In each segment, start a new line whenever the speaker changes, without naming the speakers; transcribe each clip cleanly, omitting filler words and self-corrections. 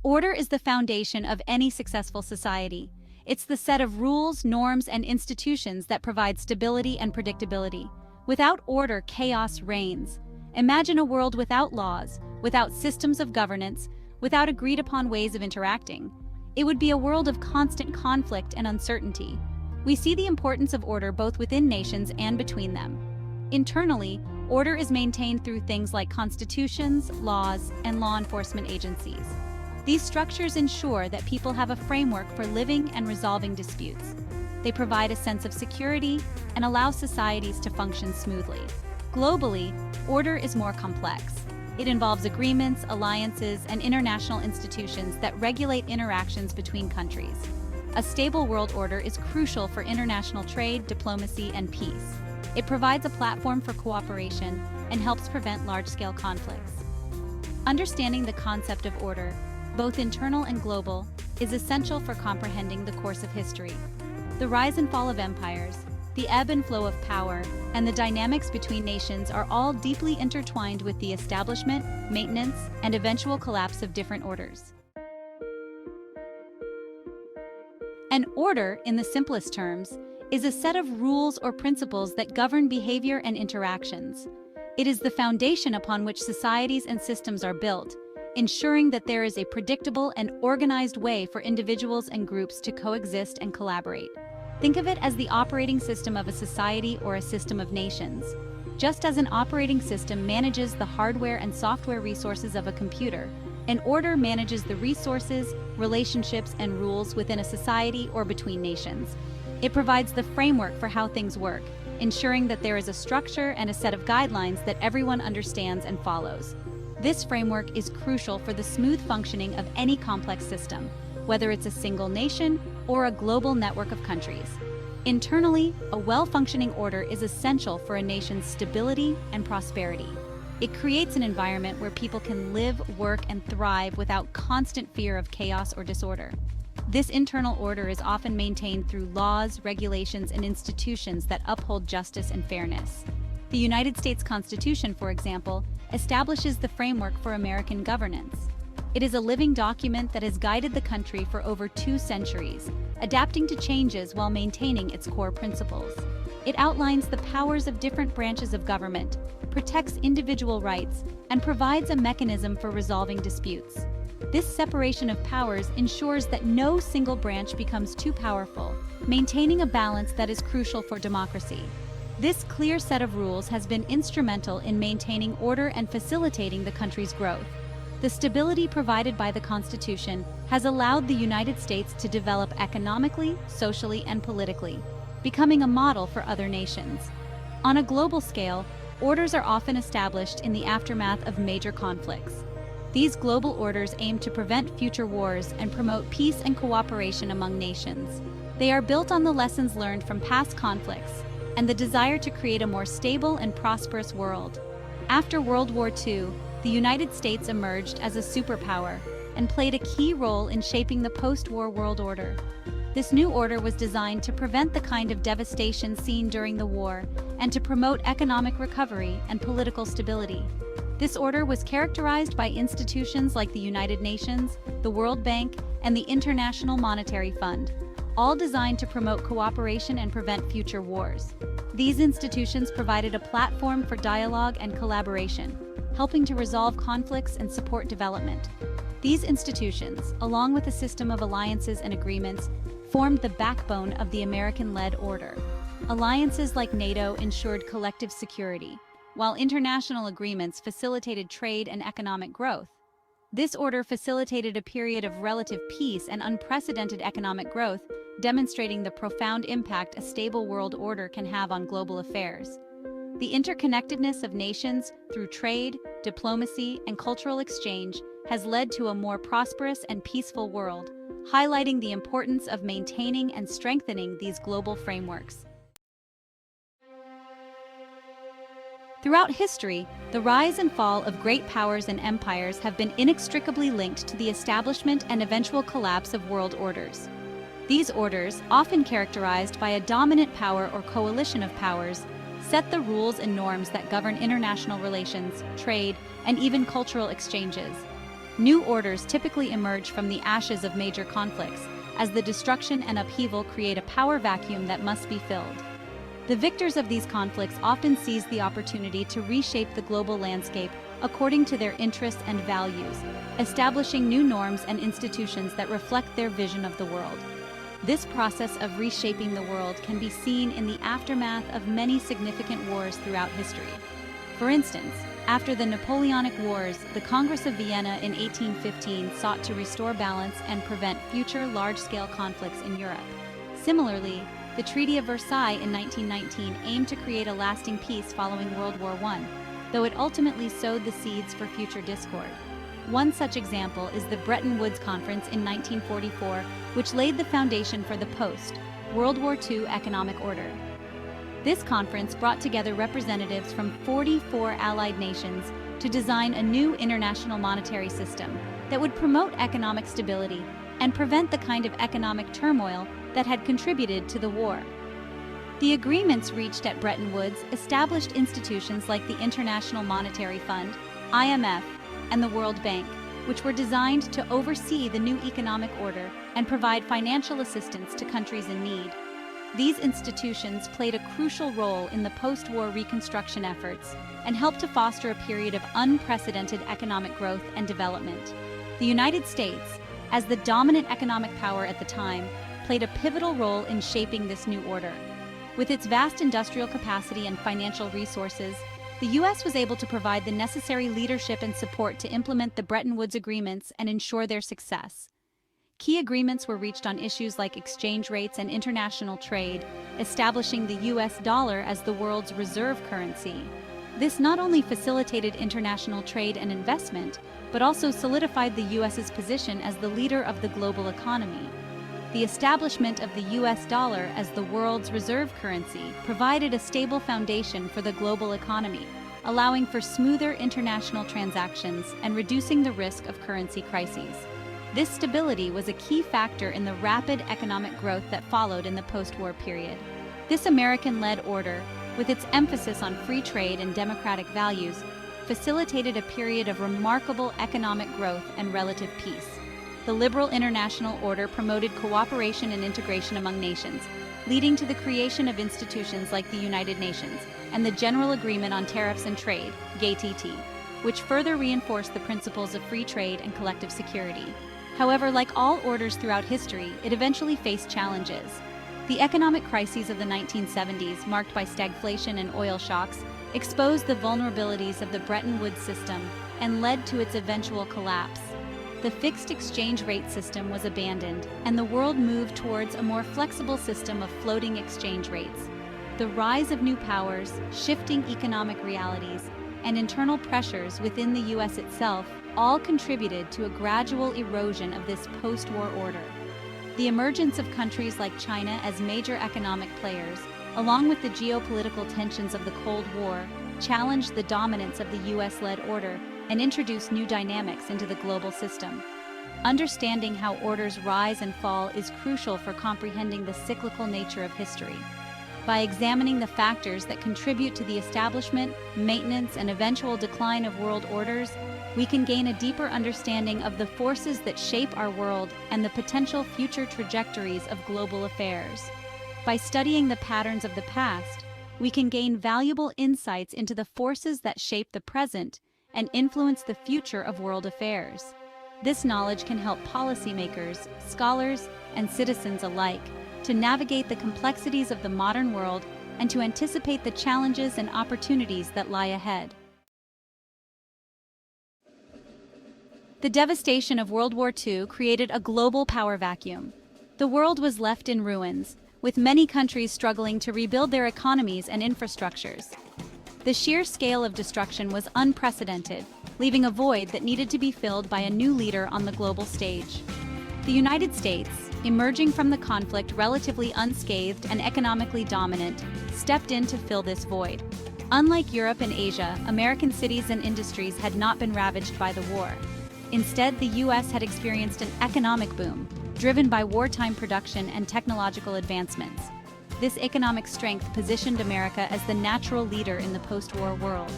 Order is the foundation of any successful society. It's the set of rules, norms, and institutions that provide stability and predictability. Without order, chaos reigns. Imagine a world without laws, without systems of governance, without agreed-upon ways of interacting. It would be a world of constant conflict and uncertainty. We see the importance of order both within nations and between them. Internally, order is maintained through things like constitutions, laws, and law enforcement agencies. These structures ensure that people have a framework for living and resolving disputes. They provide a sense of security and allow societies to function smoothly. Globally, order is more complex. It involves agreements, alliances, and international institutions that regulate interactions between countries. A stable world order is crucial for international trade, diplomacy, and peace. It provides a platform for cooperation and helps prevent large-scale conflicts. Understanding the concept of order, both internal and global, is essential for comprehending the course of history. The rise and fall of empires, the ebb and flow of power, and the dynamics between nations are all deeply intertwined with the establishment, maintenance, and eventual collapse of different orders. An order, in the simplest terms, is a set of rules or principles that govern behavior and interactions. It is the foundation upon which societies and systems are built, ensuring that there is a predictable and organized way for individuals and groups to coexist and collaborate. Think of it as the operating system of a society or a system of nations. Just as an operating system manages the hardware and software resources of a computer, an order manages the resources, relationships, and rules within a society or between nations. It provides the framework for how things work, ensuring that there is a structure and a set of guidelines that everyone understands and follows. This framework is crucial for the smooth functioning of any complex system, whether it's a single nation or a global network of countries. Internally, a well-functioning order is essential for a nation's stability and prosperity. It creates an environment where people can live, work, and thrive without constant fear of chaos or disorder. This internal order is often maintained through laws, regulations, and institutions that uphold justice and fairness. The United States Constitution, for example, establishes the framework for American governance. It is a living document that has guided the country for over 2 centuries, adapting to changes while maintaining its core principles. It outlines the powers of different branches of government, protects individual rights, and provides a mechanism for resolving disputes. This separation of powers ensures that no single branch becomes too powerful, maintaining a balance that is crucial for democracy. This clear set of rules has been instrumental in maintaining order and facilitating the country's growth. The stability provided by the Constitution has allowed the United States to develop economically, socially, and politically, becoming a model for other nations. On a global scale, orders are often established in the aftermath of major conflicts. These global orders aim to prevent future wars and promote peace and cooperation among nations. They are built on the lessons learned from past conflicts and the desire to create a more stable and prosperous world. After World War II, the United States emerged as a superpower and played a key role in shaping the post-war world order. This new order was designed to prevent the kind of devastation seen during the war and to promote economic recovery and political stability. This order was characterized by institutions like the United Nations, the World Bank, and the International Monetary Fund, all designed to promote cooperation and prevent future wars. These institutions provided a platform for dialogue and collaboration, helping to resolve conflicts and support development. These institutions, along with a system of alliances and agreements, formed the backbone of the American-led order. Alliances like NATO ensured collective security, while international agreements facilitated trade and economic growth. This order facilitated a period of relative peace and unprecedented economic growth, demonstrating the profound impact a stable world order can have on global affairs. The interconnectedness of nations through trade, diplomacy, and cultural exchange has led to a more prosperous and peaceful world, highlighting the importance of maintaining and strengthening these global frameworks. Throughout history, the rise and fall of great powers and empires have been inextricably linked to the establishment and eventual collapse of world orders. These orders, often characterized by a dominant power or coalition of powers, set the rules and norms that govern international relations, trade, and even cultural exchanges. New orders typically emerge from the ashes of major conflicts, as the destruction and upheaval create a power vacuum that must be filled. The victors of these conflicts often seize the opportunity to reshape the global landscape according to their interests and values, establishing new norms and institutions that reflect their vision of the world. This process of reshaping the world can be seen in the aftermath of many significant wars throughout history. For instance, after the Napoleonic Wars, the Congress of Vienna in 1815 sought to restore balance and prevent future large-scale conflicts in Europe. Similarly, the Treaty of Versailles in 1919 aimed to create a lasting peace following World War I, though it ultimately sowed the seeds for future discord. One such example is the Bretton Woods Conference in 1944, which laid the foundation for the post-World War II economic order. This conference brought together representatives from 44 allied nations to design a new international monetary system that would promote economic stability and prevent the kind of economic turmoil that had contributed to the war. The agreements reached at Bretton Woods established institutions like the International Monetary Fund, IMF, and the World Bank, which were designed to oversee the new economic order and provide financial assistance to countries in need. These institutions played a crucial role in the post-war reconstruction efforts and helped to foster a period of unprecedented economic growth and development. The United States, as the dominant economic power at the time, played a pivotal role in shaping this new order. With its vast industrial capacity and financial resources, the U.S. was able to provide the necessary leadership and support to implement the Bretton Woods agreements and ensure their success. Key agreements were reached on issues like exchange rates and international trade, establishing the U.S. dollar as the world's reserve currency. This not only facilitated international trade and investment, but also solidified the U.S.'s position as the leader of the global economy. The establishment of the U.S. dollar as the world's reserve currency provided a stable foundation for the global economy, allowing for smoother international transactions and reducing the risk of currency crises. This stability was a key factor in the rapid economic growth that followed in the post-war period. This American-led order, with its emphasis on free trade and democratic values, facilitated a period of remarkable economic growth and relative peace. The liberal international order promoted cooperation and integration among nations, leading to the creation of institutions like the United Nations and the General Agreement on Tariffs and Trade, GATT, which further reinforced the principles of free trade and collective security. However, like all orders throughout history, it eventually faced challenges. The economic crises of the 1970s, marked by stagflation and oil shocks, exposed the vulnerabilities of the Bretton Woods system and led to its eventual collapse. The fixed exchange rate system was abandoned, and the world moved towards a more flexible system of floating exchange rates. The rise of new powers, shifting economic realities, and internal pressures within the U.S. itself all contributed to a gradual erosion of this post-war order. The emergence of countries like China as major economic players, along with the geopolitical tensions of the Cold War, challenged the dominance of the U.S.-led order and introduce new dynamics into the global system. Understanding how orders rise and fall is crucial for comprehending the cyclical nature of history. By examining the factors that contribute to the establishment, maintenance, and eventual decline of world orders, we can gain a deeper understanding of the forces that shape our world and the potential future trajectories of global affairs. By studying the patterns of the past, we can gain valuable insights into the forces that shape the present and influence the future of world affairs. This knowledge can help policymakers, scholars, and citizens alike to navigate the complexities of the modern world and to anticipate the challenges and opportunities that lie ahead. The devastation of World War II created a global power vacuum. The world was left in ruins, with many countries struggling to rebuild their economies and infrastructures. The sheer scale of destruction was unprecedented, leaving a void that needed to be filled by a new leader on the global stage. The United States, emerging from the conflict relatively unscathed and economically dominant, stepped in to fill this void. Unlike Europe and Asia, American cities and industries had not been ravaged by the war. Instead, the U.S. had experienced an economic boom, driven by wartime production and technological advancements. This economic strength positioned America as the natural leader in the post-war world.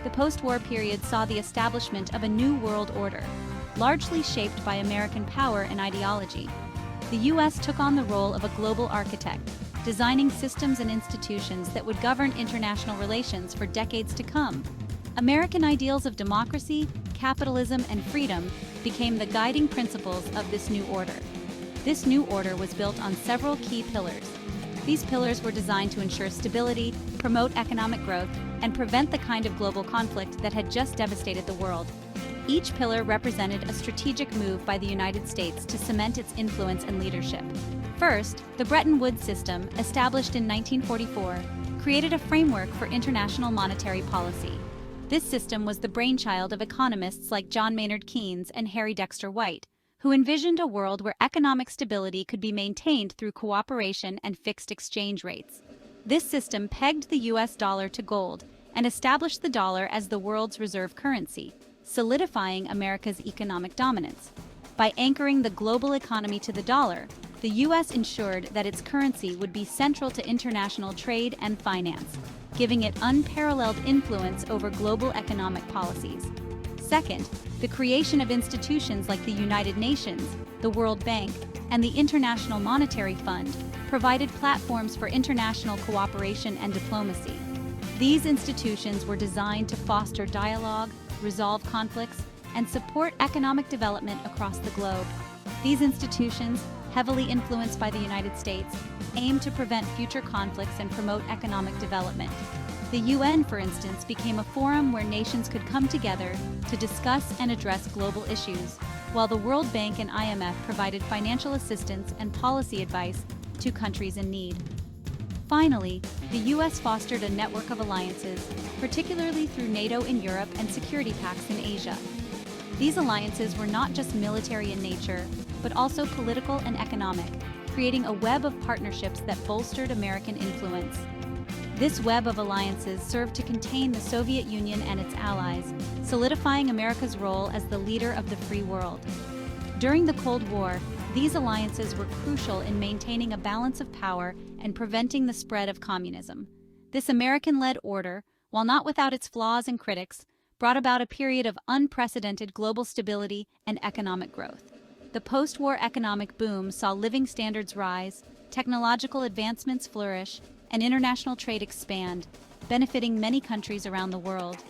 The post-war period saw the establishment of a new world order. largely shaped by American power and ideology. The U.S. took on the role of a global architect, designing systems and institutions that would govern international relations for decades to come. American ideals of democracy, capitalism, and freedom became the guiding principles of this new order. This new order was built on several key pillars. These pillars were designed to ensure stability, promote economic growth, and prevent the kind of global conflict that had just devastated the world. Each pillar represented a strategic move by the United States to cement its influence and leadership. First, the Bretton Woods system, established in 1944, created a framework for international monetary policy. This system was the brainchild of economists like John Maynard Keynes and Harry Dexter White, who envisioned a world where economic stability could be maintained through cooperation and fixed exchange rates. This system pegged the U.S. dollar to gold and established the dollar as the world's reserve currency, solidifying America's economic dominance. By anchoring the global economy to the dollar, the U.S. ensured that its currency would be central to international trade and finance, giving it unparalleled influence over global economic policies. Second, the creation of institutions like the United Nations, the World Bank, and the International Monetary Fund provided platforms for international cooperation and diplomacy. These institutions were designed to foster dialogue, resolve conflicts, and support economic development across the globe. These institutions, heavily influenced by the United States, aim to prevent future conflicts and promote economic development. The UN, for instance, became a forum where nations could come together to discuss and address global issues, while the World Bank and IMF provided financial assistance and policy advice to countries in need. Finally, the U.S. fostered a network of alliances, particularly through NATO in Europe and security pacts in Asia. These alliances were not just military in nature, but also political and economic, creating a web of partnerships that bolstered American influence. This web of alliances served to contain the Soviet Union and its allies, solidifying America's role as the leader of the free world. During the Cold War, these alliances were crucial in maintaining a balance of power and preventing the spread of communism. This American-led order, while not without its flaws and critics, brought about a period of unprecedented global stability and economic growth. The post-war economic boom saw living standards rise, technological advancements flourish, and international trade expand, benefiting many countries around the world.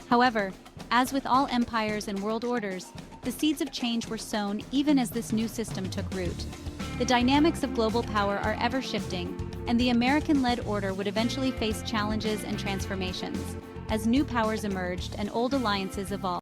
However, as with all empires and world orders, the seeds of change were sown even as this new system took root. The dynamics of global power are ever shifting, and the American-led order would eventually face challenges and transformations as new powers emerged and old alliances evolved.